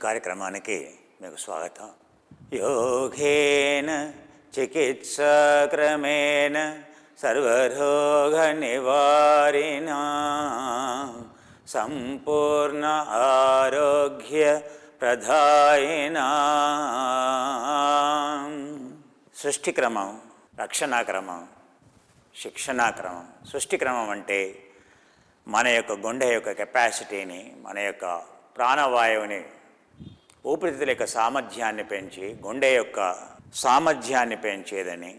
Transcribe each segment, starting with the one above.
కార్యక్రమానికి మీకు స్వాగతం. యోగేన చికిత్సా క్రమేణ సర్వరోగ నివారిణ సంపూర్ణ ఆరోగ్య ప్రదాయిన. సృష్టి క్రమం, రక్షణా క్రమం, శిక్షణా క్రమం. సృష్టి క్రమం అంటే మన యొక్క గుండె యొక్క కెపాసిటీని, మన యొక్క ప్రాణవాయువుని, ఊపిరితిత్తుల యొక్క సామర్థ్యాన్ని పెంచి గుండె యొక్క సామర్థ్యాన్ని పెంచేదని,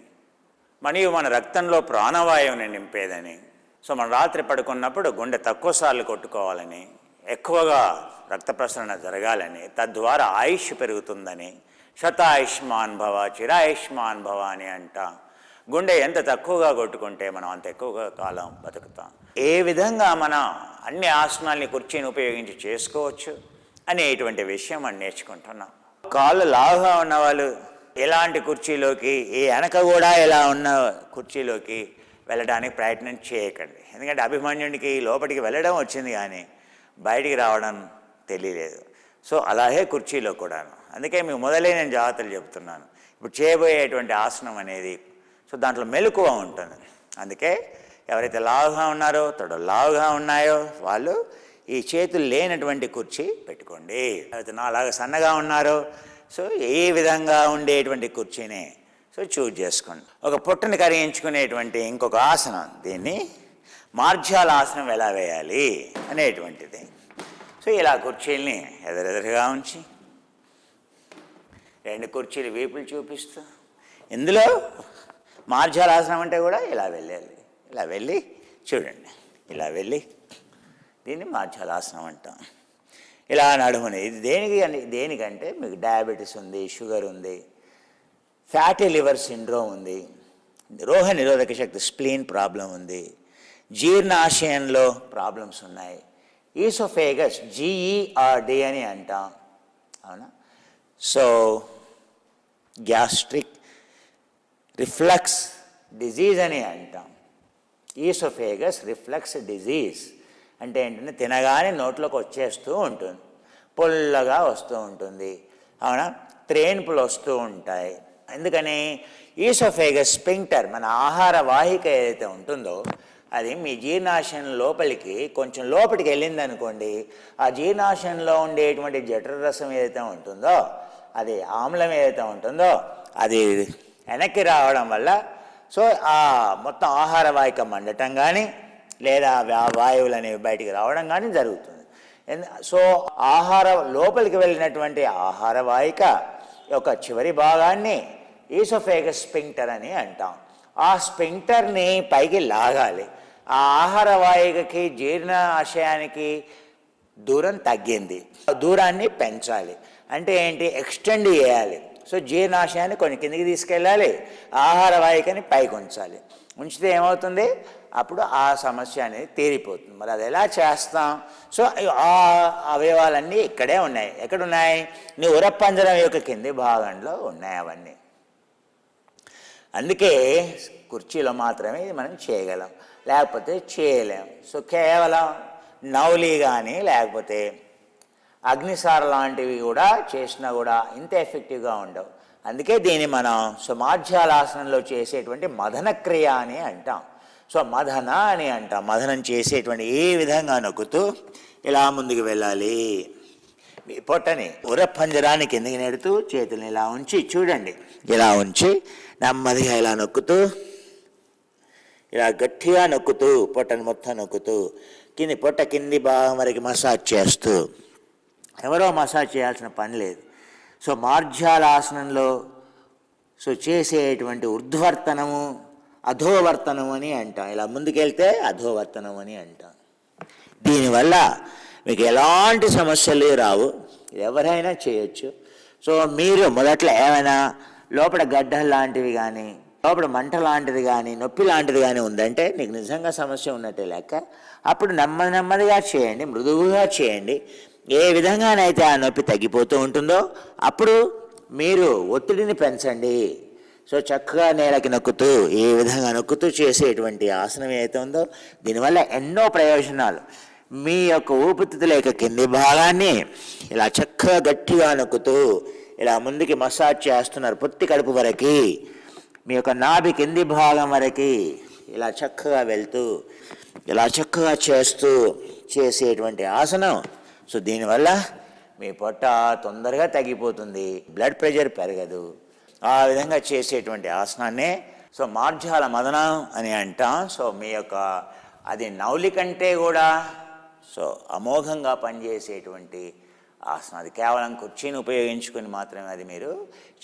మరియు మన రక్తంలో ప్రాణవాయువుని నింపేదని. సో మనం రాత్రి పడుకున్నప్పుడు గుండె తక్కువ సార్లు కొట్టుకోవాలని, ఎక్కువగా రక్త ప్రసరణ జరగాలని, తద్వారా ఆయుష్ పెరుగుతుందని, శతాయుష్మాన్ భవ చిరాయుష్మాన్ భవ అని అంట. గుండె ఎంత తక్కువగా కొట్టుకుంటే మనం అంత ఎక్కువగా కాలం బతుకుతాం. ఏ విధంగా మనం అన్ని ఆసనాల్ని కుర్చీని ఉపయోగించి చేసుకోవచ్చు అనేటువంటి విషయం మనం నేర్చుకుంటున్నాం. కాళ్ళు లావుగా ఉన్నవాళ్ళు ఎలాంటి కుర్చీలోకి, ఏ వెనక కూడా ఎలా ఉన్న కుర్చీలోకి వెళ్ళడానికి ప్రయత్నం చేయకండి. ఎందుకంటే అభిమన్యుడికి లోపలికి వెళ్ళడం వచ్చింది కానీ బయటికి రావడం తెలియలేదు. సో అలాగే కుర్చీలో కూడాను. అందుకే మీకు మొదలే నేను జాగ్రత్తలు చెప్తున్నాను. ఇప్పుడు చేయబోయేటువంటి ఆసనం అనేది సో దాంట్లో మెలకువ ఉంటుంది. అందుకే ఎవరైతే లావుగా ఉన్నారో, తొడలు లావుగా ఉన్నాయో వాళ్ళు ఈ చేతులు లేనటువంటి కుర్చీ పెట్టుకోండి. ఎవరైతే నాలాగా సన్నగా ఉన్నారో సో ఏ విధంగా ఉండేటువంటి కుర్చీని సో చూజ్ చేసుకోండి. ఒక పొట్టని కరిగించుకునేటువంటి ఇంకొక ఆసనం, దీన్ని మార్జాల ఆసనం ఎలా వేయాలి అనేటువంటిది. సో ఇలా కుర్చీల్ని ఎదురెదురుగా ఉంచి రెండు కుర్చీలు వీపులు చూపిస్తూ, ఇందులో మార్జాలాసనం అంటే కూడా ఇలా వెళ్ళాలి. ఇలా వెళ్ళి చూడండి, ఇలా వెళ్ళి దీన్ని మార్జాలాసనం అంటాం. ఇలా నడుముని. ఇది దేనికంటే మీకు డయాబెటీస్ ఉంది, షుగర్ ఉంది, ఫ్యాటీ లివర్ సిండ్రోమ్ ఉంది, రోగ నిరోధక శక్తి స్ప్లీన్ ప్రాబ్లం ఉంది, జీర్ణాశయంలో ప్రాబ్లమ్స్ ఉన్నాయి, ఈసోఫేగస్ GERD అని అంటాం, అవునా. సో గ్యాస్ట్రిక్ రిఫ్లక్స్ డిజీజ్ అని అంటాం. ఈసోఫేగస్ రిఫ్లక్స్ డిజీజ్ అంటే ఏంటంటే తినగానే నోట్లోకి వచ్చేస్తూ ఉంటుంది, పొల్లగా వస్తూ ఉంటుంది, అవునా, త్రేన్పులు వస్తూ ఉంటాయి. ఎందుకని ఈసోఫేగస్ స్పింక్టర్, మన ఆహార వాహిక ఏదైతే ఉంటుందో అది మీ జీర్ణాశయం లోపలికి కొంచెం లోపలికి వెళ్ళిందనుకోండి, ఆ జీర్ణాశయంలో ఉండేటువంటి జఠరరసం ఏదైతే ఉంటుందో, అది ఆమ్లం ఏదైతే ఉంటుందో అది వెనక్కి రావడం వల్ల సో ఆ మొత్తం ఆహార వాహిక మండటం కానీ లేదా వాయువులు అనేవి బయటికి రావడం కానీ జరుగుతుంది. సో లోపలికి వెళ్ళినటువంటి ఆహార వాహిక యొక్క చివరి భాగాన్ని ఈసోఫేగస్ స్పింక్టర్ అని అంటాం. ఆ స్పింక్టర్ని పైకి లాగాలి. ఆ ఆహార వాహికకి జీర్ణాశయానికి దూరం తగ్గింది, దూరాన్ని పెంచాలి. అంటే ఏంటి, ఎక్స్టెండ్ చేయాలి. సో జీర్ణాశయాన్ని కొన్ని కిందికి తీసుకెళ్ళాలి, ఆహార వాహికని పైకి ఉంచాలి. ఉంచితే ఏమవుతుంది, అప్పుడు ఆ సమస్య అనేది తీరిపోతుంది. మరి అది ఎలా చేస్తాం? సో ఆ అవయవాలన్నీ ఇక్కడే ఉన్నాయి. ఎక్కడున్నాయి? నీ ఉరపంజరం యొక్క కింది భాగంలో ఉన్నాయి అవన్నీ. అందుకే కుర్చీలో మాత్రమే ఇది మనం చేయగలం, లేకపోతే చేయలేం. సో కేవలం నౌలి కానీ లేకపోతే అగ్నిసార లాంటివి కూడా చేసినా కూడా ఇంత ఎఫెక్టివ్గా ఉండవు. అందుకే దీన్ని మనం మార్జాలాసనంలో చేసేటువంటి మదన క్రియ అని అంటాం. సో మదన అని అంటాం. మదనం చేసేటువంటి ఏ విధంగా నొక్కుతూ ఇలా ముందుకు వెళ్ళాలి. పొట్టని ఉరపంజరాన్ని కిందకి నెడుతూ చేతుల్ని ఇలా ఉంచి చూడండి, ఇలా ఉంచి నెమ్మదిగా ఇలా నొక్కుతూ, ఇలా గట్టిగా నొక్కుతూ, పొట్టని మొత్తం నొక్కుతూ పొట్ట కింది భాగం వరకు మసాజ్ చేస్తూ, ఎవరో మసాజ్ చేయాల్సిన పని లేదు. సో మార్జాలాసనంలో సో చేసేటువంటి ఊర్ధ్వర్తనము అధోవర్తనం అని అంటాం. ఇలా ముందుకెళ్తే అధోవర్తనం అని అంటాం. దీనివల్ల మీకు ఎలాంటి సమస్యలు రావు, ఎవరైనా చేయొచ్చు. సో మీరు మొదట్లో ఏమైనా లోపల గడ్డలు లాంటివి కానీ, లోపల మంట లాంటిది కానీ, నొప్పి లాంటిది కానీ ఉందంటే నీకు నిజంగా సమస్య ఉన్నట్టే లెక్క. అప్పుడు నెమ్మదిగా చేయండి, మృదువుగా చేయండి. ఏ విధంగానైతే ఆ నొప్పి తగ్గిపోతూ ఉంటుందో అప్పుడు మీరు ఒత్తిడిని పెంచండి. సో చక్కగా నేలకి నొక్కుతూ, ఏ విధంగా నొక్కుతూ చేసేటువంటి ఆసనం ఏదైతే ఉందో దీనివల్ల ఎన్నో ప్రయోజనాలు. మీ యొక్క ఊపిరితిత్తుల యొక్క కింది భాగాన్ని ఇలా చక్కగా గట్టిగా నొక్కుతూ ఇలా ముందుకి మసాజ్ చేస్తున్నారు పొత్తి కడుపు వరకు, మీ యొక్క నాభి కింది భాగం వరకు ఇలా చక్కగా వెళ్తూ ఇలా చక్కగా చేసేటువంటి ఆసనం. సో దీనివల్ల మీ పొట్ట తొందరగా తగ్గిపోతుంది, బ్లడ్ ప్రెషర్ పెరగదు. ఆ విధంగా చేసేటువంటి ఆసనాన్నే సో మార్జాల మదనం అని అంటాం. సో మీ యొక్క అది నౌలి కంటే కూడా సో అమోఘంగా పనిచేసేటువంటి ఆసనం. అది కేవలం కుర్చీని ఉపయోగించుకొని మాత్రమే అది మీరు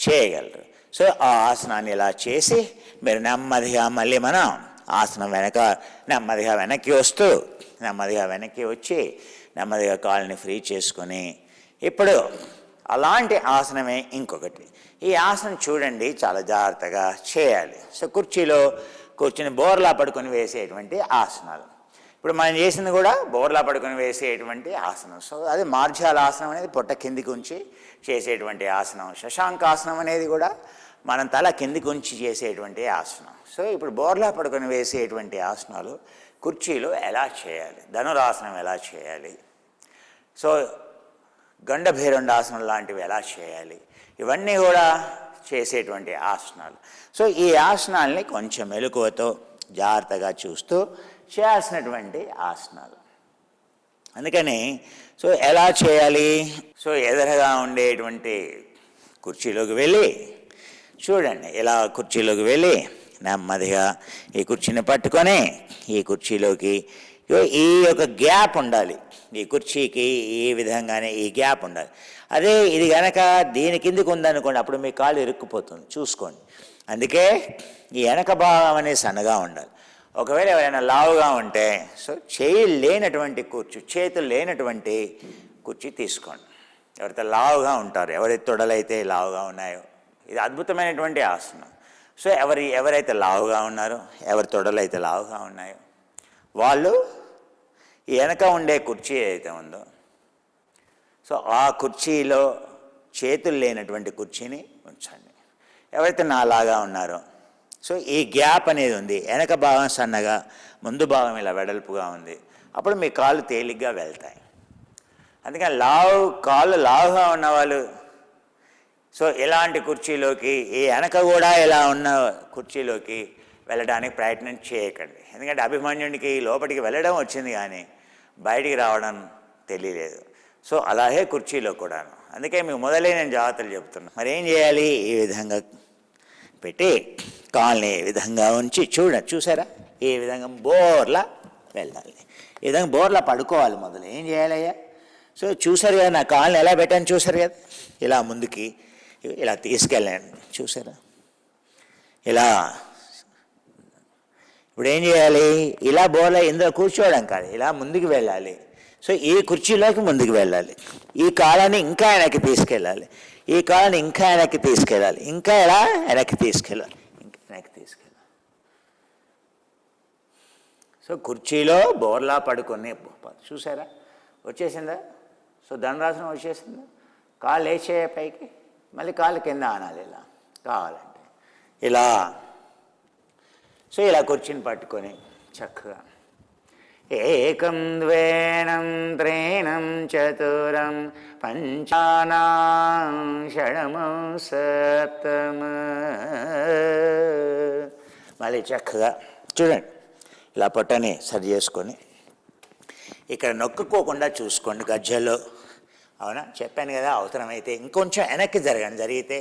చేయగలరు. సో ఆ ఆసనాన్ని ఇలా చేసి మీరు నెమ్మదిగా మళ్ళీ మనం ఆసనం నెమ్మదిగా వెనక్కి వస్తూ నెమ్మదిగా వెనక్కి వచ్చి నెమ్మదిగా కాళ్ళని ఫ్రీ చేసుకొని ఇప్పుడు అలాంటి ఆసనమే ఇంకొకటి. ఈ ఆసనం చూడండి చాలా జాగ్రత్తగా చేయాలి. సో కుర్చీలో కూర్చుని బోర్లా పడుకొని వేసేటువంటి ఆసనాలు. ఇప్పుడు మనం చేసింది కూడా బోర్లా పడుకొని వేసేటువంటి ఆసనం. సో అది మార్జాల ఆసనం అనేది పొట్ట కిందికి ఉంచి చేసేటువంటి ఆసనం. శశాంకాసనం అనేది కూడా మనం తల కిందికి ఉంచి చేసేటువంటి ఆసనం. సో ఇప్పుడు బోర్లా పడుకొని వేసేటువంటి ఆసనాలు కుర్చీలో ఎలా చేయాలి, ధనురాసనం ఎలా చేయాలి, సో గండభేరుండాసనం లాంటివి ఎలా చేయాలి, ఇవన్నీ కూడా చేసేటువంటి ఆసనాలు. సో ఈ ఆసనాల్ని కొంచెం మెలకువతో జాగ్రత్తగా చూస్తూ చేయాల్సినటువంటి ఆసనాలు. అందుకని సో ఎలా చేయాలి, సో ఎదురుగా ఉండేటువంటి కుర్చీలోకి వెళ్ళి చూడండి, ఇలా కుర్చీలోకి వెళ్ళి నెమ్మదిగా ఈ కుర్చీని పట్టుకొని ఈ కుర్చీలోకి ఈ యొక్క గ్యాప్ ఉండాలి, ఈ కుర్చీకి ఈ విధంగానే ఈ గ్యాప్ ఉండాలి. అదే ఇది కనుక దీని కిందికి ఉందనుకోండి, అప్పుడు మీ కాళ్ళు ఇరుక్కుపోతుంది, చూసుకోండి. అందుకే ఈ వెనక భాగం అనేది సన్నగా ఉండాలి. ఒకవేళ ఎవరైనా లావుగా ఉంటే సో చేతులు లేనటువంటి కుర్చీ తీసుకోండి. ఎవరైతే లావుగా ఉంటారో, ఎవరైతే తొడలైతే లావుగా ఉన్నాయో, ఇది అద్భుతమైనటువంటి ఆసనం. సో ఎవరైతే లావుగా ఉన్నారో, ఎవరి తొడలైతే లావుగా ఉన్నాయో వాళ్ళు ఈ వెనక ఉండే కుర్చీ ఏదైతే ఉందో సో ఆ కుర్చీలో చేతులు లేనటువంటి కుర్చీని ఉంచండి. ఎవరైతే నాలాగా ఉన్నారో సో ఈ గ్యాప్ అనేది ఉంది, వెనక భాగం సన్నగా ముందు భాగం ఇలా వెడల్పుగా ఉంది, అప్పుడు మీ కాళ్ళు తేలిగ్గా వెళ్తాయి. అందుకని కాళ్ళు లావుగా ఉన్నవాళ్ళు సో ఇలాంటి కుర్చీలోకి, ఈ వెనక కూడా ఇలా ఉన్న కుర్చీలోకి వెళ్ళడానికి ప్రయత్నం చేయకండి. ఎందుకంటే అభిమన్యుడికి లోపలికి వెళ్ళడం వచ్చింది కానీ బయటికి రావడం తెలియలేదు. సో అలాగే కుర్చీలో కూడాను. అందుకే మీకు మొదలై నేను జాగ్రత్తలు చెప్తున్నాను. మరి ఏం చేయాలి, ఈ విధంగా పెట్టి కాళ్ళని ఈ విధంగా ఉంచి చూసారా, ఈ విధంగా బోర్లా వెళ్ళాలి. ఈ విధంగా బోర్లా పడుకోవాలి. మొదలు ఏం చేయాలయ్యా, సో చూసారు కదా నా కాళ్ళని ఎలా పెట్టాను, చూసారు కదా, ఇలా ముందుకి ఇలా తీసుకెళ్ళండి, చూసారా ఇలా. ఇప్పుడు ఏం చేయాలి, ఇలా బోర్లా ఇందులో కూర్చోవడం కాదు, ఇలా ముందుకు వెళ్ళాలి. సో ఈ కుర్చీలోకి ముందుకు వెళ్ళాలి, ఈ కాళ్ళని ఇంకా వెనక్కి తీసుకెళ్ళాలి, ఈ కాళ్ళని ఇంకా వెనక్కి తీసుకెళ్ళాలి, ఇంకా ఇలా వెనక్కి తీసుకెళ్ళాలి, ఇంకా వెనక్కి తీసుకెళ్ళాలి. సో కుర్చీలో బోర్లా పడుకొని చూసారా వచ్చేసిందా, సో ధనురాసనం వచ్చేసిందా. కాళ్ళు వేసే పైకి, మళ్ళీ కాళ్ళు కింద ఆనాలి ఇలా కావాలంటే ఇలా. సో ఇలా కుర్చీని పట్టుకొని చక్కగా ఏకం ద్వేనం త్రీణం చతురం పంచానాం షడమం సప్తమ. మళ్ళీ చక్కగా చూడండి, ఇలా పొట్టని సరి చేసుకొని ఇక్కడ నొక్కుకోకుండా చూసుకోండి గజ్జల్లో. అవునా, చెప్పాను కదా, అవసరమైతే ఇంకొంచెం వెనక్కి జరిగితే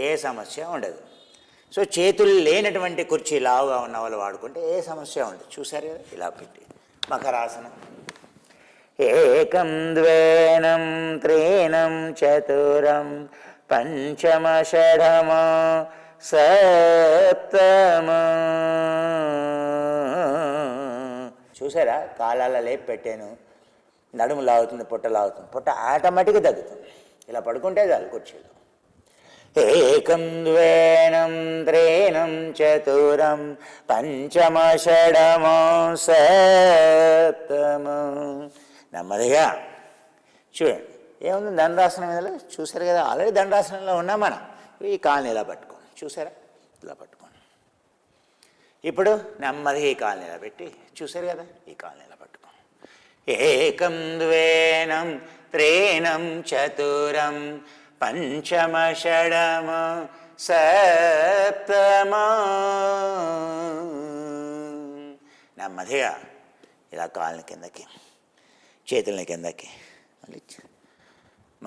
ఏ సమస్య ఉండదు. సో చేతులు లేనటువంటి కుర్చీ లావుగా ఉన్న వాళ్ళు వాడుకుంటే ఏ సమస్య ఉండదు. చూసారు కదా, ఇలా పెట్టి మకరాసనం. ఏకం ద్వేనం త్రీణం చతురం పంచమ షఢమ సప్తమ. చూసారా, కాలాల లేపి పెట్టాను, నడుము లాగుతుంది, పొట్ట లాగుతుంది, పొట్ట ఆటోమేటిక్గా తగ్గుతుంది. ఇలా పడుకుంటే చాలు కుర్చీలో. ఏకం ద్వేనం త్రీణం చతురం పంచమ షడమ సప్తమ. నెమ్మదిగా చూడండి, ఏముంది దండాసనం మీద చూసారు కదా, ఆల్రెడీ దండాసనంలో ఉన్నాం మనం. ఈ కాళ్ళని ఇలా పట్టుకోండి, చూసారా ఇలా పట్టుకోండి. ఇప్పుడు నెమ్మదిగా ఈ కాళ్ళని ఇలా పెట్టి చూసారు కదా, ఈ కాళ్ళని ఇలా పట్టుకోండి. ఏకం ద్వేనం త్రీణం చతురం పంచమ షడమ సప్తమ. నెమ్మదిగా ఇలా కాళ్ళని కిందకి, చేతులని కిందకి,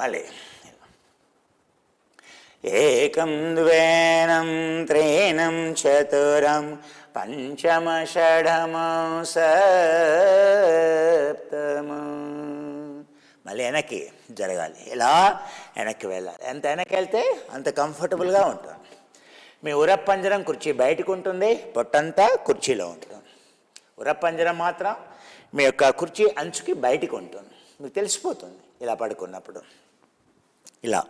మళ్ళీ ఏకం ద్వేనం త్రీణం చతురం పంచమ షడమ సప్తమ. మళ్ళీ వెనక్కి జరగాలి, ఇలా వెనక్కి వెళ్ళాలి. ఎంత వెనక్కి వెళ్తే అంత కంఫర్టబుల్గా ఉంటుంది. మీ ఉరప్పంజరం కుర్చీ బయటకు ఉంటుంది, పొట్టంతా కుర్చీలో ఉంటుంది. ఉరప్పంజరం మాత్రం మీ యొక్క కుర్చీ అంచుకి బయటకు ఉంటుంది, మీకు తెలిసిపోతుంది ఇలా పడుకున్నప్పుడు. ఇలా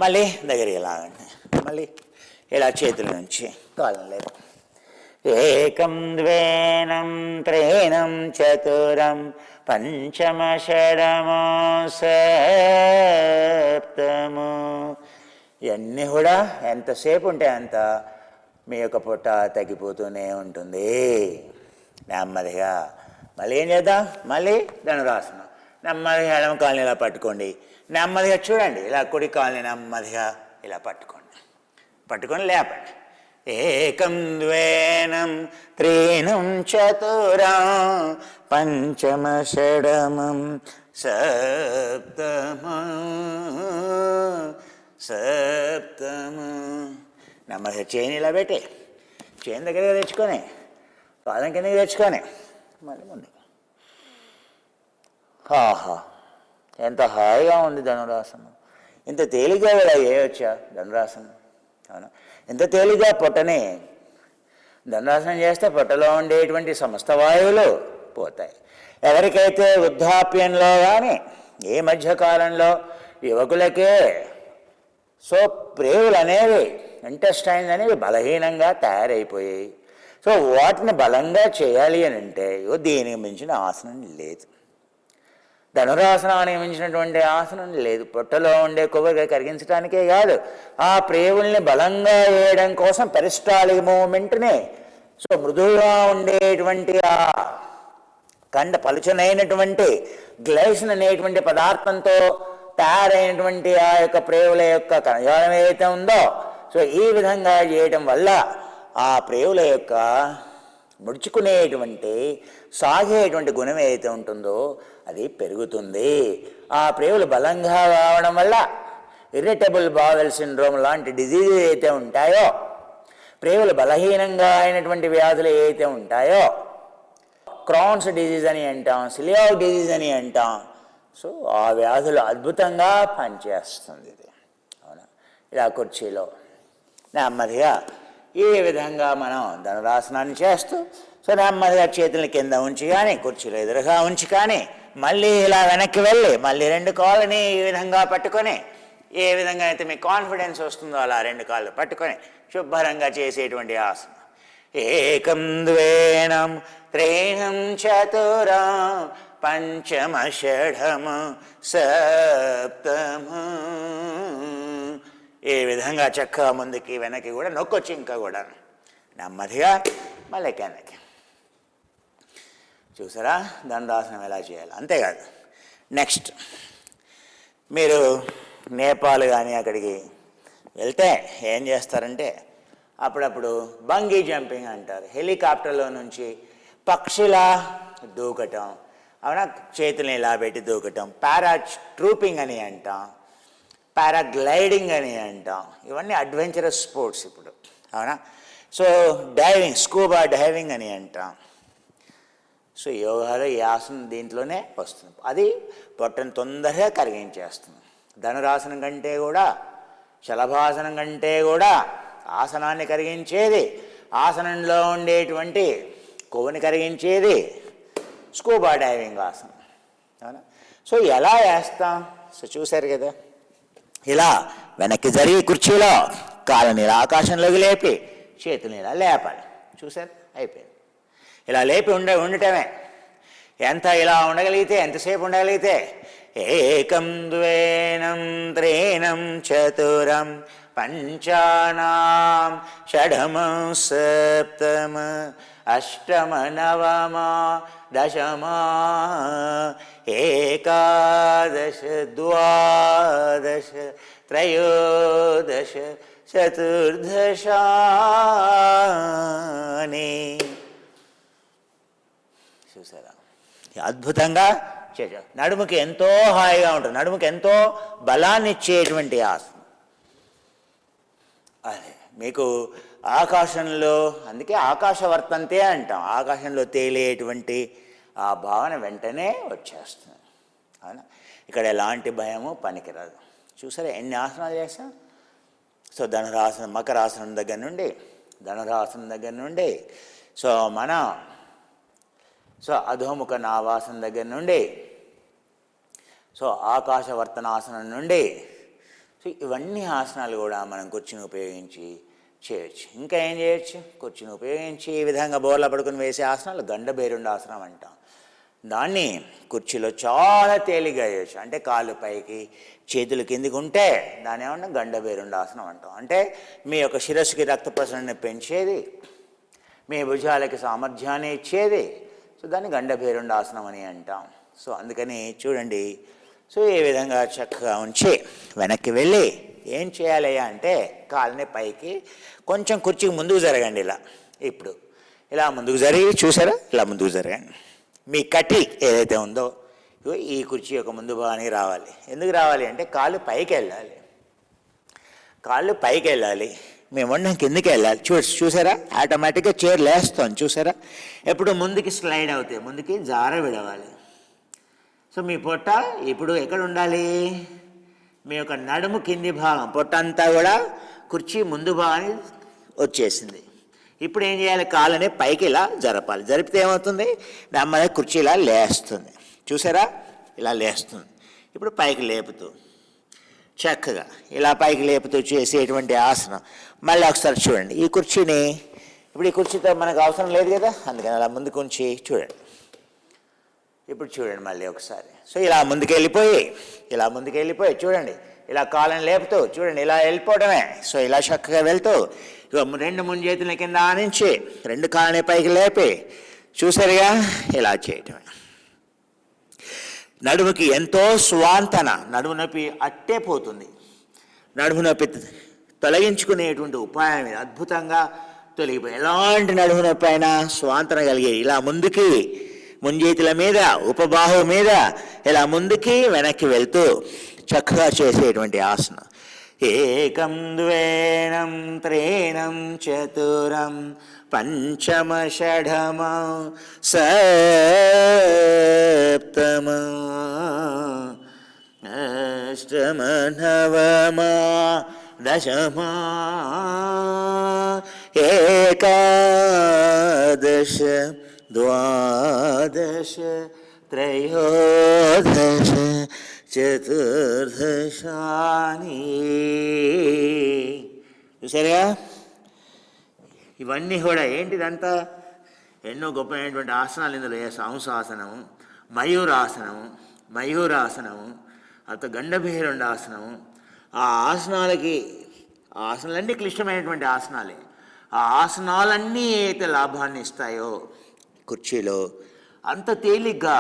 మళ్ళీ దగ్గరికి లాగండి, మళ్ళీ ఇలా చేతుల నుంచి కాళ్ళని లేదు. ఏకం ద్వేనం త్రీణం చతురం పంచమ షడమ సప్తమ. ఇవన్నీ కూడా ఎంతసేపు ఉంటే అంత మీ యొక్క పొట్ట తగ్గిపోతూనే ఉంటుంది. నెమ్మదిగా మళ్ళీ ఏం చేద్దాం, మళ్ళీ ధనురాసనం. నెమ్మదిగా ఎడమ కాళ్ళని ఇలా పట్టుకోండి, నెమ్మదిగా చూడండి, ఇలా కుడి కాళ్ళని నెమ్మదిగా ఇలా పట్టుకొని లేపండి. ఏకం ద్వేనం త్రీణం చతురం పంచమ షడమం సప్తమ. నెమ్మదిగా చేయిని ఇలా పెట్టి, చేయిని దగ్గరగా తెచ్చుకొని, పాదం కిందకి తెచ్చుకొని మళ్ళీ ముందుకు. ఆహా, ఎంత హాయిగా ఉంది ధనురాసనం. ఇంత తేలిగ్గా కూడా చేయవచ్చా ధనురాసనం? అవునా, ఎంత తేలిగ్గా పొట్టని ధనురాసనం చేస్తే పొట్టలో ఉండేటువంటి సమస్త వాయువులు పోతాయి. ఎవరికైతే వృద్ధాప్యంలో కానీ ఏ మధ్యకాలంలో యువకులకే ప్రేవులు అనేవి, ఇంటెస్టైన్స్ అనేవి బలహీనంగా తయారైపోయాయి. వాటిని బలంగా చేయాలి అని అంటే దీనికి మించిన ఆసనం లేదు. ధనురాసనానికి మించినటువంటి ఆసనం లేదు. పొట్టలో ఉండే కొవ్వుగా కరిగించడానికే కాదు, ఆ ప్రేవుల్ని బలంగా వేయడం కోసం పెరిస్టాలిక్ మూమెంట్ని, మృదువుగా ఉండేటువంటి ఆ పలుచనైనటువంటి గ్లైసిన్ అనేటువంటి పదార్థంతో తయారైనటువంటి ఆ యొక్క ప్రేవుల యొక్క కణజాలం ఏదైతే ఉందో, ఈ విధంగా చేయటం వల్ల ఆ ప్రేవుల యొక్క ముడుచుకునేటువంటి సాగేటువంటి గుణం ఏదైతే ఉంటుందో అది పెరుగుతుంది. ఆ ప్రేవులు బలంగా రావడం వల్ల ఇర్రిటబుల్ బావెల్ సిండ్రోమ్ లాంటి డిజీజ్ ఏవైతే ఉంటాయో, ప్రేవులు బలహీనంగా అయినటువంటి వ్యాధులు ఏవైతే ఉంటాయో, క్రాన్స్ డిజీజ్ అని అంటాం, సిలియాక్ డిజీజ్ అని అంటాం. ఆ వ్యాధులు అద్భుతంగా పనిచేస్తుంది ఇది. అవునా, ఇలా కుర్చీలో నెమ్మదిగా ఈ విధంగా మనం ధనురాసనాన్ని చేస్తూ నెమ్మదిగా చేతుల కింద ఉంచి కానీ, కుర్చీలో ఎదురుగా ఉంచి కానీ, మళ్ళీ ఇలా వెనక్కి వెళ్ళి మళ్ళీ రెండు కాళ్ళని ఈ విధంగా పట్టుకొని, ఏ విధంగా అయితే మీకు కాన్ఫిడెన్స్ వస్తుందో అలా రెండు కాళ్ళు పట్టుకొని శుభ్రంగా చేసేటువంటి ఆసనం. ఏకం ద్వేనం త్రీణం చతురం పంచమ షడమ సప్తమ. ఈ విధంగా చక్కగా ముందుకి వెనక్కి కూడా నొక్కొచ్చి, ఇంకా కూడా నెమ్మదిగా మళ్ళీ కిందకి. చూసారా దండాసనం ఎలా చేయాలి? అంతేకాదు, నెక్స్ట్ మీరు నేపాల్ కానీ అక్కడికి వెళ్తే ఏం చేస్తారంటే, అప్పుడప్పుడు బంగీ జంపింగ్ అంటారు. హెలికాప్టర్లో నుంచి పక్షిలా దూకటం, అవునా, చేతుల్ని ఇలా పెట్టి దూకటం, ట్రూపింగ్ అని అంటాం, పారాగ్లైడింగ్ అని అంటాం. ఇవన్నీ అడ్వెంచరస్ స్పోర్ట్స్ ఇప్పుడు, అవునా. డైవింగ్, స్కూబా డైవింగ్ అని అంటాం. యోగాలో ఈ ఆసనం దీంట్లోనే వస్తుంది. అది పొట్టను తొందరగా కరిగించేస్తుంది. ధనురాసనం కంటే కూడా, శలభాసనం కంటే కూడా ఆసనాన్ని కరిగించేది, ఆసనంలో ఉండేటువంటి కొవ్వుని కరిగించేది స్కూబా డైవింగ్ ఆసనం, అవునా. ఎలా వేస్తాం? చూశారు కదా, ఇలా వెనక్కి జరిగి కుర్చీలో కాళ్ళని ఇలా ఆకాశంలోకి లేపి చేతుల్ని ఇలా లేపాలి. చూశారు, అయిపోయింది. ఇలా లేపి ఉండటమే. ఎంత ఇలా ఉండగలిగితే, ఎంతసేపు ఉండగలిగితే, ఏకం ద్వేనం త్రీణం చతురం పంచానాం షడమ సప్తమ అష్టమ నవమ దశమా ఏకాదశ ద్వాదశ త్రయోదశ చతుర్దశాని. చూసారా, అద్భుతంగా చేశారు. నడుముకి ఎంతో హాయిగా ఉంటుంది, నడుముకి ఎంతో బలాన్ని ఇచ్చేటువంటి ఆసనం. అదే మీకు ఆకాశంలో, అందుకే ఆకాశవర్తంతే అంటాం, ఆకాశంలో తేలేటువంటి ఆ భావన వెంటనే వచ్చేస్తుంది. అవునా, ఇక్కడ ఎలాంటి భయము పనికిరాదు. చూసారా ఎన్ని ఆసనాలు చేస్తాం. సో ధనురాసనం, మకరాసనం దగ్గర నుండి, ధనురాసనం దగ్గర నుండి, సో మన అధోముఖ నావాసనం దగ్గర నుండి, సో ఆకాశవర్తనాసనం నుండి, సో ఇవన్నీ ఆసనాలు కూడా మనం కుర్చీని ఉపయోగించి చేయొచ్చు. ఇంకా ఏం చేయొచ్చు, కుర్చీని ఉపయోగించి ఈ విధంగా బోర్లా పడుకుని వేసే ఆసనాలు గండభేరుండాసనం అంటాం. దాన్ని కుర్చీలో చాలా తేలిగ్గా చేయొచ్చు. అంటే కాళ్ళు పైకి చేతులు కిందికి ఉంటే దాని ఏమన్నా గండభేరుండాసనం అంటాం. అంటే మీ యొక్క శిరస్సుకి రక్త ప్రసరణని పెంచేది, మీ భుజాలకి సామర్థ్యాన్ని ఇచ్చేది. సో దాన్ని గండభేరుండాసనం అని అంటాం. సో అందుకని చూడండి, సో ఈ విధంగా చక్కగా ఉంచి వెనక్కి వెళ్ళి ఏం చేయాలయ్యా అంటే కాళ్ళని పైకి కొంచెం కుర్చీకి ముందుకు జరగండి. ఇలా ఇప్పుడు ఇలా ముందుకు జరిగి, చూసారా, ఇలా ముందుకు జరగండి. మీ కటి ఏదైతే ఉందో ఈ కుర్చీ యొక్క ముందు భాగానికి రావాలి. ఎందుకు రావాలి అంటే కాళ్ళు పైకి వెళ్ళాలి, కాళ్ళు పైకి వెళ్ళాలి, మేము వండం కిందకి వెళ్ళాలి. చూసారా ఆటోమేటిక్గా చైర్ లేస్తాం. చూసారా, ఎప్పుడు ముందుకి స్లైడ్ అవుతాయి, ముందుకి జార విడవాలి. సో మీ పొట్ట ఇప్పుడు ఎక్కడ ఉండాలి, మీ యొక్క నడుము కింది భాగం, పొట్ట అంతా కూడా కుర్చీ ముందు భాగానికి వచ్చేసింది. ఇప్పుడు ఏం చేయాలి, కాళ్ళని పైకి ఇలా జరపాలి. జరిపితే ఏమవుతుంది, నెమ్మదిగా కుర్చీ ఇలా లేస్తుంది. చూసారా, ఇలా లేస్తుంది. ఇప్పుడు పైకి లేపుతూ చక్కగా ఇలా పైకి లేపుతూ చేసేటువంటి ఆసనం. మళ్ళీ ఒకసారి చూడండి, ఈ కుర్చీని ఇప్పుడు ఈ కుర్చీతో మనకు అవసరం లేదు కదా, అందుకని అలా ముందుకు ఉంచి చూడండి. ఇప్పుడు చూడండి మళ్ళీ ఒకసారి. సో ఇలా ముందుకెళ్ళిపోయి చూడండి, ఇలా కాళ్ళని లేపుతూ చూడండి, ఇలా వెళ్ళిపోవడమే. సో ఇలా చక్కగా వెళ్తూ రెండు ముందు చేతుల కింద ఆనించి రెండు కాళ్ళని పైకి లేపి చూసారుగా ఇలా చేయటమే. నడుముకి ఎంతో స్వాంతన, నడుము నొప్పి అట్టే పోతుంది. నడుము నొప్పి తొలగించుకునేటువంటి ఉపాయం ఇది, అద్భుతంగా తొలగిపోయి ఎలాంటి నడుము నొప్పి అయినా స్వాంతన కలిగే ఇలా ముందుకి ముంజేతుల మీద ఉపబాహు మీద ఇలా ముందుకి వెనక్కి వెళ్తూ చక్కగా చేసేటువంటి ఆసనం. ఏకం ద్వేనం త్రీణం చతురం పంచమ షఢమ సప్తమ అష్టమ నవమ దశమ ఏకాదశ ద్వాదశ త్రయోదశ చతుర్దశాని. చూసారుగా, ఇవన్నీ కూడా ఏంటిదంతా ఎన్నో గొప్పమైనటువంటి ఆసనాలు ఇందులో హంసాసనము, మయూరాసనము, అత గండభేరుండాసనము. ఆ ఆసనాలన్నీ క్లిష్టమైనటువంటి ఆసనాలే. ఆ ఆసనాలన్నీ అయితే లాభాన్ని ఇస్తాయో కుర్చీలో, అంత తేలిగ్గా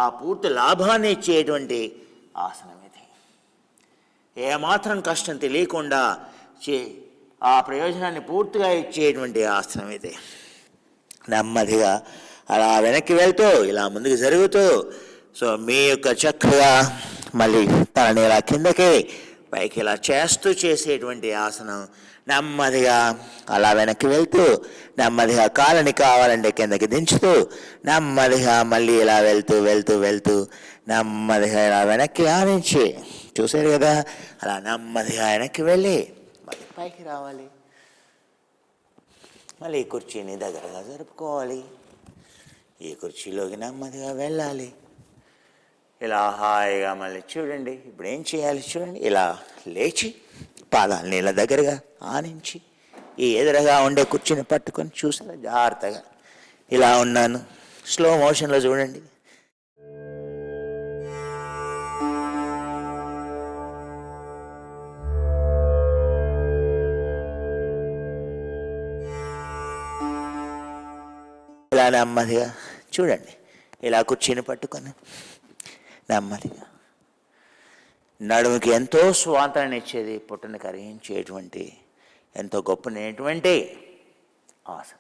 ఆ పూర్తి లాభాన్ని ఇచ్చేటువంటి ఆసనం ఇది. ఏమాత్రం కష్టం తెలియకుండా ఆ ప్రయోజనాన్ని పూర్తిగా ఇచ్చేటువంటి ఆసనం ఇది. నెమ్మదిగా అలా వెనక్కి వెళ్తూ ఇలా ముందుకు జరుగుతూ, సో మీ యొక్క చక్కగా మళ్ళీ తలని ఇలా కిందకి పైకి ఇలా చేస్తూ చేసేటువంటి ఆసనం. నెమ్మదిగా అలా వెనక్కి వెళ్తూ, నెమ్మదిగా కాళ్ళని కావాలంటే కిందకి దించుతూ, నెమ్మదిగా మళ్ళీ ఇలా వెళ్తూ నెమ్మదిగా ఇలా వెనక్కి ఆనించి, చూసారు కదా, అలా నెమ్మదిగా వెనక్కి వెళ్ళి మళ్ళీ పైకి రావాలి. మళ్ళీ ఈ కుర్చీని దగ్గరగా జరుపుకోవాలి, ఈ కుర్చీలోకి నెమ్మదిగా వెళ్ళాలి. ఇలా హాయిగా మళ్ళీ చూడండి. ఇప్పుడు ఏం చేయాలి చూడండి, ఇలా లేచి పాదాలని ఇలా దగ్గరగా ఆనించి ఈ ఎదురుగా ఉండే కుర్చీని పట్టుకొని చూసారా జాగ్రత్తగా ఇలా ఉన్నాను. స్లో మోషన్లో చూడండి. ఇలా నెమ్మదిగా చూడండి. ఇలా కుర్చీని పట్టుకొని నెమ్మదిగా నడుముకి ఎంతో స్వాతంత్రాన్ని ఇచ్చేది, పుట్టని కరిగించేటువంటి ఎంతో గొప్పనేటువంటి ఆసనం.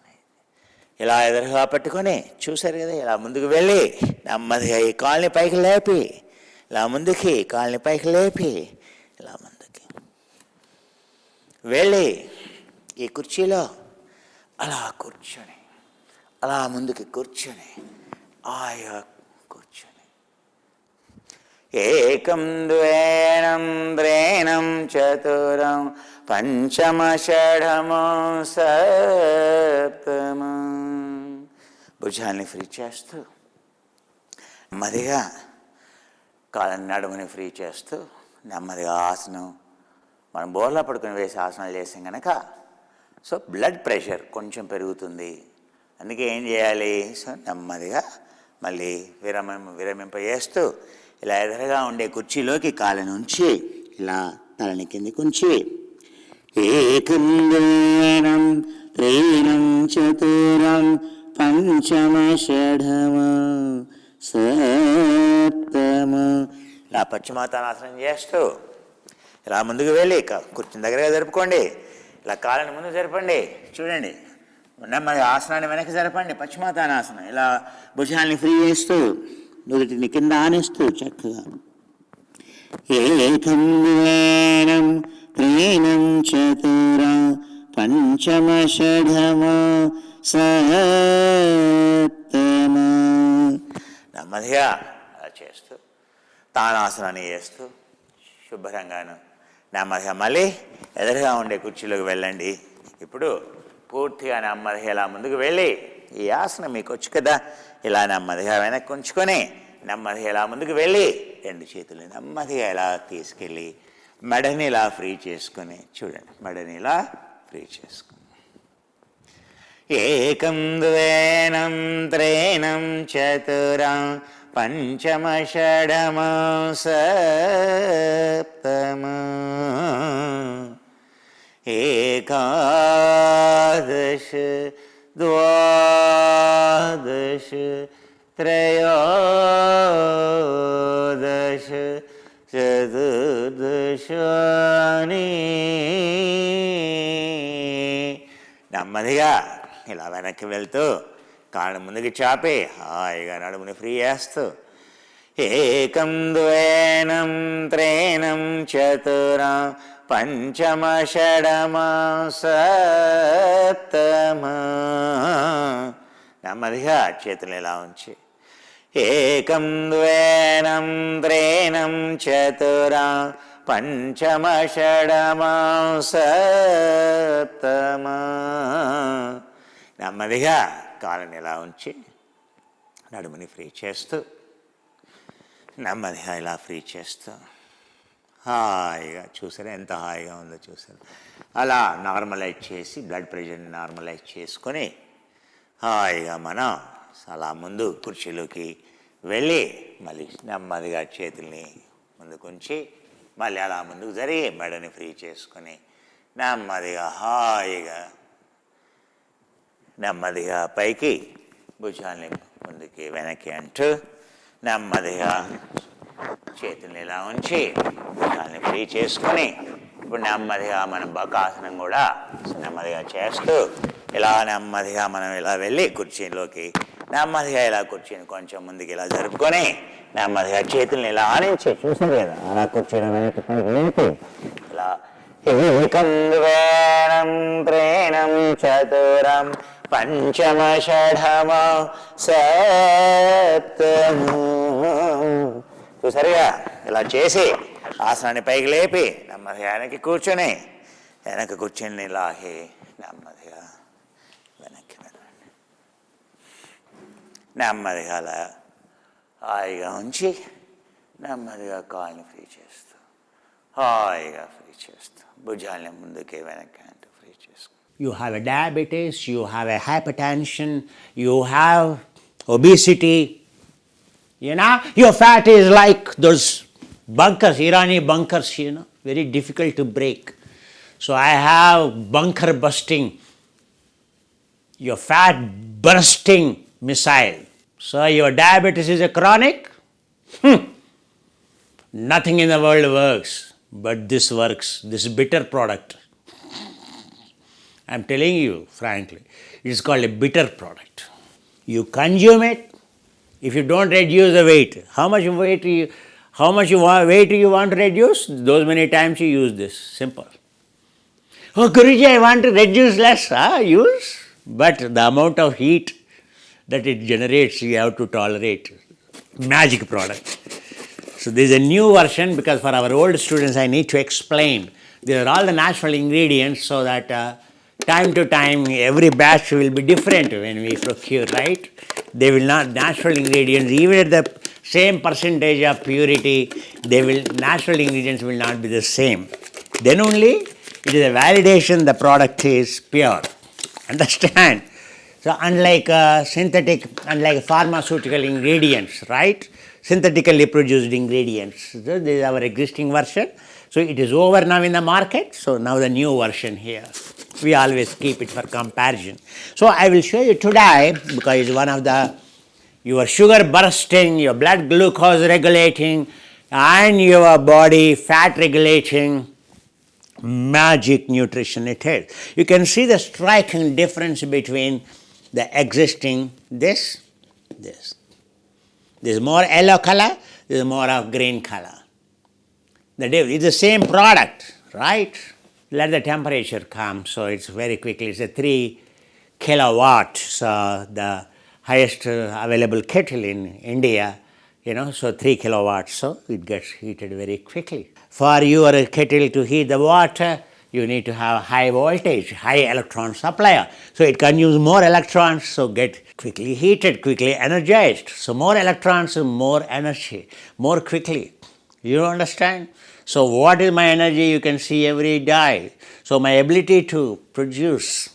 ఇలా ఎదురుగా పట్టుకొని చూశారు కదా, ఇలా ముందుకు వెళ్ళి నెమ్మదిగా ఈ కాళ్ళని పైకి లేపి, ఇలా ముందుకి కాళ్ళని పైకి లేపి, ఇలా ముందుకి వెళ్ళి ఈ కుర్చీలో అలా కూర్చొని, అలా ముందుకి కూర్చొని ఆయా కూర్చొని ఏకం ద్వేనం త్రేణం చతురం పంచమ షఢమో సప్తమం. భుజాల్ని ఫ్రీ చేస్తూ నెమ్మదిగా కాళ్ళని నడుముని ఫ్రీ చేస్తూ నెమ్మదిగా ఆసనం, మనం బోర్లా పడుకుని వేసి ఆసనాలు చేసాం కనుక సో బ్లడ్ ప్రెషర్ కొంచెం పెరుగుతుంది. అందుకే ఏం చేయాలి, సో నెమ్మదిగా మళ్ళీ విరమింపజేస్తూ ఇలా ఎదురుగా ఉండే కుర్చీలోకి కాళ్ళని ఉంచి ఇలా తలని కిందికి ఉంచి ఏకం ద్వేనం త్రీణం చతురం పంచమ షఢమ సప్తమ. ఇలా పశ్చిమాతానాసనం చేస్తూ ఇలా ముందుకు వెళ్ళి కూర్చుని దగ్గరగా జరుపుకోండి. ఇలా కాళ్ళని ముందు జరపండి, చూడండి. నెమ్మది ఆసనాన్ని వెనక్కి జరపండి, పశ్చిమాతానాసనం. ఇలా భుజాల్ని ఫ్రీ చేస్తూ నుదుటిని కింద ఆనేస్తూ చక్కగా ఏకం ద్వేనం త్రీణం చతురం పంచమ షఢమ సప్తమ. నెమ్మదిగా అలా చేస్తూ తానాసనాన్ని చేస్తూ శుభ్రంగాను నెమ్మదిగా మళ్ళీ ఎదురుగా ఉండే కుర్చీలోకి వెళ్ళండి. ఇప్పుడు పూర్తిగా నెమ్మదిగా ఇలా ముందుకు వెళ్ళి ఈ ఆసనం మీకు వచ్చు కదా, ఇలా నెమ్మదిగా వెనక్కి ఉంచుకొని నెమ్మదిగా ఇలా ముందుకు వెళ్ళి రెండు చేతులు నెమ్మదిగా ఇలా తీసుకెళ్ళి మెడని ఇలా ఫ్రీ చేసుకొని చూడండి, మెడని ఇలా ఫ్రీ చేసుకొని ఏకం ద్వేనం త్రేణం చతురం పంచమ షఢమ సప్తమ ఏకాదశ ద్వాదశ త్రయోదశ చతుర్దశాని. నెమ్మదిగా ఇలా వెనక్కి వెళ్తూ కాళ్ళ ముందుకు చాపి హాయిగా నడుముని ఫ్రీ చేస్తూ ఏకం ద్వేనం త్రేణం చతురం పంచమ షఢమ సప్తమ. నెమ్మదిగా చేతులు ఇలా ఉంచి ఏకం ద్వేనం త్రేణం చతురం పంచమ షఢమ సప్తమ. నెమ్మదిగా కాళ్ళని ఇలా ఉంచి నడుముని ఫ్రీ చేస్తూ నెమ్మదిగా ఇలా ఫ్రీ చేస్తూ హాయిగా చూసారా ఎంత హాయిగా ఉందో చూసారు. అలా నార్మలైజ్ చేసి బ్లడ్ ప్రెషర్ని నార్మలైజ్ చేసుకొని హాయిగా మనం అలా ముందు కుర్చీలోకి వెళ్ళి మళ్ళీ నెమ్మదిగా చేతుల్ని ముందుకు ఉంచి మళ్ళీ అలా ముందుకు జరిగి మెడని ఫ్రీ చేసుకొని నెమ్మదిగా హాయిగా నెమ్మదిగా పైకి భుజాల్ని ముందుకి వెనక్కి అంటూ నెమ్మదిగా చేతుల్ని ఇలా ఉంచి భుజాల్ని ఫ్రీ చేసుకొని ఇప్పుడు నెమ్మదిగా మనం బకాసనం కూడా నెమ్మదిగా చేస్తూ ఇలా నెమ్మదిగా మనం ఇలా వెళ్ళి కుర్చీలోకి నెమ్మదిగా ఇలా కుర్చీని కొంచెం ముందుకు ఇలా జరుపుకొని నెమ్మదిగా చేతుల్ని ఇలా ఆనించి చూసారు కదా అలా కూర్చొని వెనక్కి ఇలా ఏకం ద్వేనం త్రేణం చతురం పంచమ షఢమ సప్తమ. చూసారుగా ఇలా చేసి ఆసనాన్ని పైకి లేపి నెమ్మదిగా వెనక్కి కూర్చొని వెనక్కి కూర్చొని లాగి నెమ్మదిగా వెనక్కి వెళ్ళండి. నెమ్మదిగా అలా హాయిగా ఉంచి నెమ్మదిగా కాళ్ళని ఫ్రీ చేస్తూ హాయిగా ఫ్రీ చేస్తూ భుజాల్ని ముందుకే వెనక్కి అంటే ఫ్రీ చేసుకో. You have a diabetes, you have a hypertension, you have obesity. You know, your fat is like those bunkers, Irani bunkers, you know, very difficult to break. So I have bunker busting, your fat bursting missile. So your diabetes is a chronic? Nothing in the world works, but this works, this bitter product. I'm telling you frankly, it is called a bitter product. You consume it, if you don't reduce the weight, how much weight do you want to reduce? Those many times you use this, simple. Oh Guruji, I want to reduce less, use. But the amount of heat that it generates, you have to tolerate. Magic product. So this is a new version because for our old students I need to explain. These are all the natural ingredients so that time to time every batch will be different when we procure, right? They will not, natural ingredients, even at the same percentage of purity, natural ingredients will not be the same. Then only it is a validation the product is pure. Understand? So unlike pharmaceutical ingredients, right? Synthetically produced ingredients. So this is our existing version. So it is over now in the market. So now the new version here. We always keep it for comparison. So I will show you today because it's one of your sugar bursting, your blood glucose regulating, and your body fat regulating magic nutrition it is. You can see the striking difference between the existing this. This is more yellow color, this is more of green color. It's the same product, right? Let the temperature come, so it's very quickly. It's a 3 kilowatt, so the highest available kettle in India, so 3 kilowatts, so it gets heated very quickly. For your kettle to heat the water, you need to have high voltage, high electron supply. So it consumes more electrons, so get quickly heated, quickly energized. So more electrons, more energy, more quickly. You understand? So what is my energy? You can see every day. So my ability to produce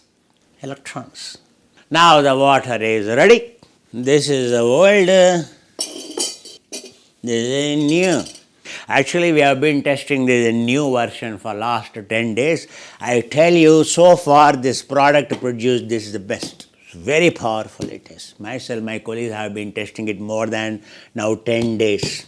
electrons. Now the water is ready. This is the old, this is new. Actually, we have been testing this new version for last 10 days. I tell you, so far this product produced, this is the best. It's very powerful it is. Myself, my colleagues have been testing it more than now 10 days.